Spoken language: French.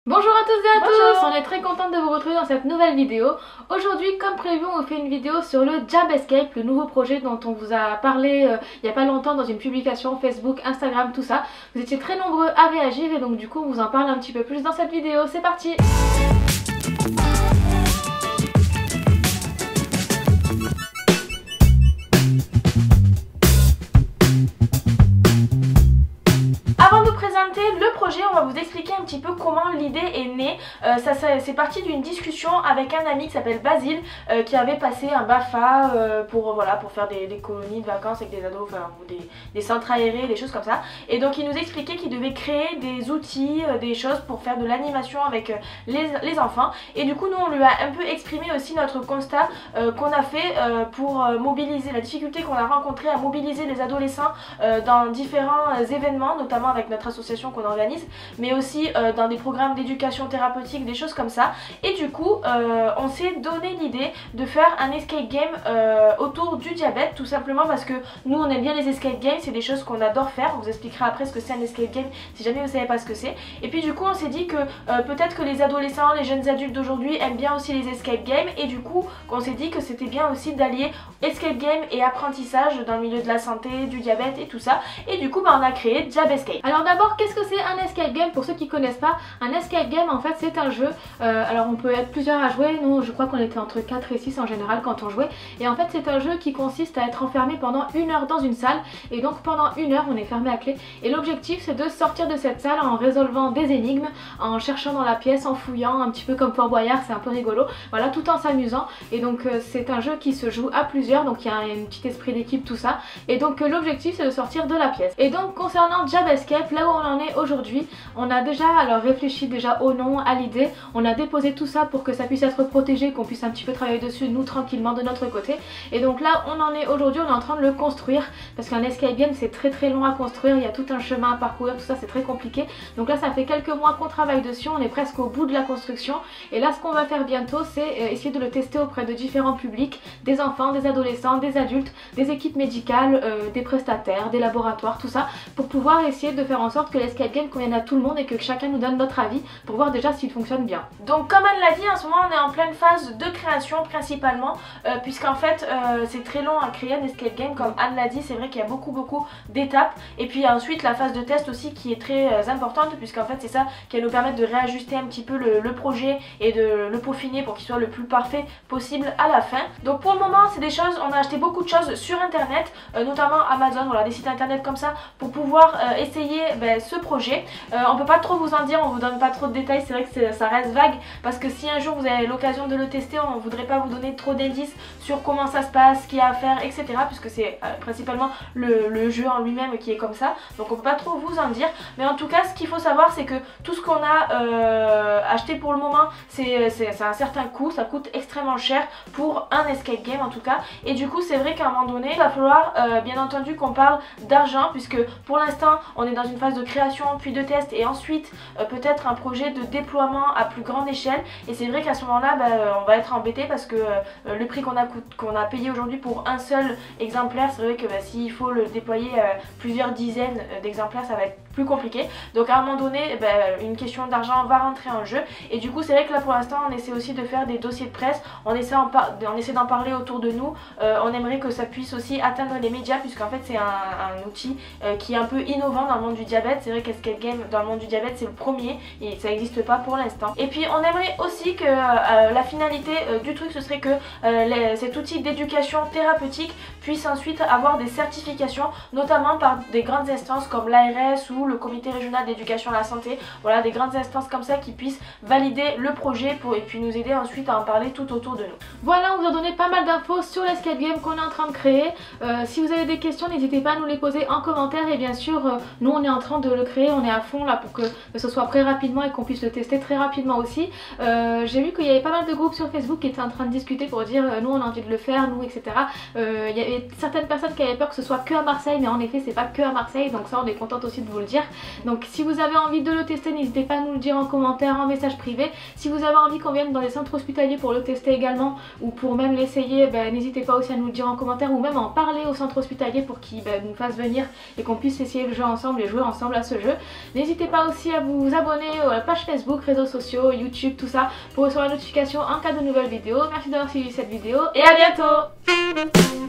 Bonjour à toutes et à Bonjour. tous, on est très contente de vous retrouver dans cette nouvelle vidéo. Aujourd'hui, comme prévu, on vous fait une vidéo sur le Jab Escape, le nouveau projet dont on vous a parlé il n'y a pas longtemps dans une publication Facebook, Instagram, tout ça. Vous étiez très nombreux à réagir et donc du coup on vous en parle un petit peu plus dans cette vidéo. C'est parti! Avant de vous présenter le projet, on va vous expliquer un petit peu comment l'idée est née. C'est parti d'une discussion avec un ami qui s'appelle Basile qui avait passé un BAFA pour faire des colonies de vacances avec des ados, ou des centres aérés, des choses comme ça. Et donc il nous expliquait qu'il devait créer des outils, des choses pour faire de l'animation avec les enfants. Et du coup nous on lui a un peu exprimé aussi notre constat qu'on a fait pour mobiliser, la difficulté qu'on a rencontrée à mobiliser les adolescents dans différents événements, notamment avec notre association qu'on organise, mais aussi dans des programmes d'éducation thérapeutique, des choses comme ça. Et du coup on s'est donné l'idée de faire un escape game autour du diabète, tout simplement parce que nous on aime bien les escape games, c'est des choses qu'on adore faire. On vous expliquera après ce que c'est un escape game si jamais vous savez pas ce que c'est. Et puis du coup on s'est dit que peut-être que les adolescents, les jeunes adultes d'aujourd'hui aiment bien aussi les escape games, et du coup on s'est dit que c'était bien aussi d'allier escape game et apprentissage dans le milieu de la santé, du diabète et tout ça. Et du coup on a créé Jab Escape. Alors d'abord, qu'est-ce que c'est un escape game? Pour ceux qui connaissent pas, un escape game en fait c'est un jeu, alors on peut être plusieurs à jouer, nous je crois qu'on était entre 4 et 6 en général quand on jouait, et en fait c'est un jeu qui consiste à être enfermé pendant 1 heure dans une salle, et donc pendant 1 heure on est fermé à clé, et l'objectif c'est de sortir de cette salle en résolvant des énigmes, en cherchant dans la pièce, en fouillant, un petit peu comme Fort Boyard, c'est un peu rigolo, voilà, tout en s'amusant. Et donc c'est un jeu qui se joue à plusieurs, donc il y a un petit esprit d'équipe, tout ça, et donc l'objectif c'est de sortir de la pièce. Et donc concernant Jab Escape, là où on en est aujourd'hui, on a déjà réfléchi déjà au nom, à l'idée, on a déposé tout ça pour que ça puisse être protégé, qu'on puisse un petit peu travailler dessus nous tranquillement de notre côté. Et donc là on en est aujourd'hui, on est en train de le construire, parce qu'un escape game c'est très long à construire, il y a tout un chemin à parcourir, tout ça c'est très compliqué. Donc là ça fait quelques mois qu'on travaille dessus, on est presque au bout de la construction, et là ce qu'on va faire bientôt c'est essayer de le tester auprès de différents publics, des enfants, des adolescents, des adultes, des équipes médicales, des prestataires, des laboratoires, tout ça, pour pouvoir essayer de faire en sorte que l'escape game convienne à tout le monde et que chacun nous donne notre avis pour voir déjà s'il fonctionne bien. Donc comme Anne l'a dit, en ce moment on est en pleine phase de création principalement, puisqu'en fait c'est très long à créer un escape game, comme Anne l'a dit, c'est vrai qu'il y a beaucoup d'étapes, et puis ensuite la phase de test aussi qui est très importante, puisqu'en fait c'est ça qui va nous permettre de réajuster un petit peu le projet et de le peaufiner pour qu'il soit le plus parfait possible à la fin. Donc pour le moment c'est des choses, on a acheté beaucoup de choses sur internet, notamment Amazon, voilà, des sites internet comme ça, pour pouvoir essayer ce projet. On peut pas trop vous en dire, on vous donne pas trop de détails, c'est vrai que ça reste vague, parce que si un jour vous avez l'occasion de le tester, on voudrait pas vous donner trop d'indices sur comment ça se passe, ce qu'il y a à faire, etc. puisque c'est principalement le jeu en lui-même qui est comme ça, donc on peut pas trop vous en dire. Mais en tout cas ce qu'il faut savoir c'est que tout ce qu'on a acheté pour le moment c'est un certain coût, ça coûte extrêmement cher pour un escape game en tout cas, et du coup c'est vrai qu'à un moment donné il va falloir bien entendu qu'on parle d'argent, puisque pour l'instant on est dans une phase de création puis de test, et ensuite peut-être un projet de déploiement à plus grande échelle. Et c'est vrai qu'à ce moment là on va être embêté, parce que le prix qu'on a payé aujourd'hui pour un seul exemplaire, c'est vrai que s'il faut le déployer plusieurs dizaines d'exemplaires ça va être plus compliqué. Donc à un moment donné une question d'argent va rentrer en jeu, et du coup c'est vrai que là pour l'instant on essaie aussi de faire des dossiers de presse, on essaie d'en parler autour de nous, on aimerait que ça puisse aussi atteindre les médias, puisqu'en fait c'est un outil qui est un peu innovant dans le monde du diabète. C'est vrai qu'escape game dans le monde du diabète c'est le premier et ça n'existe pas pour l'instant. Et puis on aimerait aussi que la finalité du truc ce serait que cet outil d'éducation thérapeutique puisse ensuite avoir des certifications, notamment par des grandes instances comme l'ARS ou le comité régional d'éducation à la santé, voilà, des grandes instances comme ça qui puissent valider le projet et puis nous aider ensuite à en parler tout autour de nous. Voilà, on vous a donné pas mal d'infos sur l'escape game qu'on est en train de créer. Si vous avez des questions n'hésitez pas à nous les poser en commentaire, et bien sûr nous on est en train de le créer, on est à fond là pour que ce soit prêt rapidement et qu'on puisse le tester très rapidement aussi. J'ai vu qu'il y avait pas mal de groupes sur Facebook qui étaient en train de discuter pour dire nous on a envie de le faire, nous, etc. Il y avait certaines personnes qui avaient peur que ce soit que à Marseille, mais en effet c'est pas que à Marseille, donc ça on est contente aussi de vous le dire. dire. Donc si vous avez envie de le tester, n'hésitez pas à nous le dire en commentaire, en message privé. Si vous avez envie qu'on vienne dans les centres hospitaliers pour le tester également ou pour même l'essayer, n'hésitez pas aussi à nous le dire en commentaire ou même en parler au centre hospitalier pour qu'ils nous fassent venir et qu'on puisse essayer le jeu ensemble et jouer ensemble à ce jeu. N'hésitez pas aussi à vous abonner à la page Facebook, réseaux sociaux, YouTube, tout ça pour recevoir la notification en cas de nouvelles vidéos. Merci d'avoir suivi cette vidéo et à bientôt.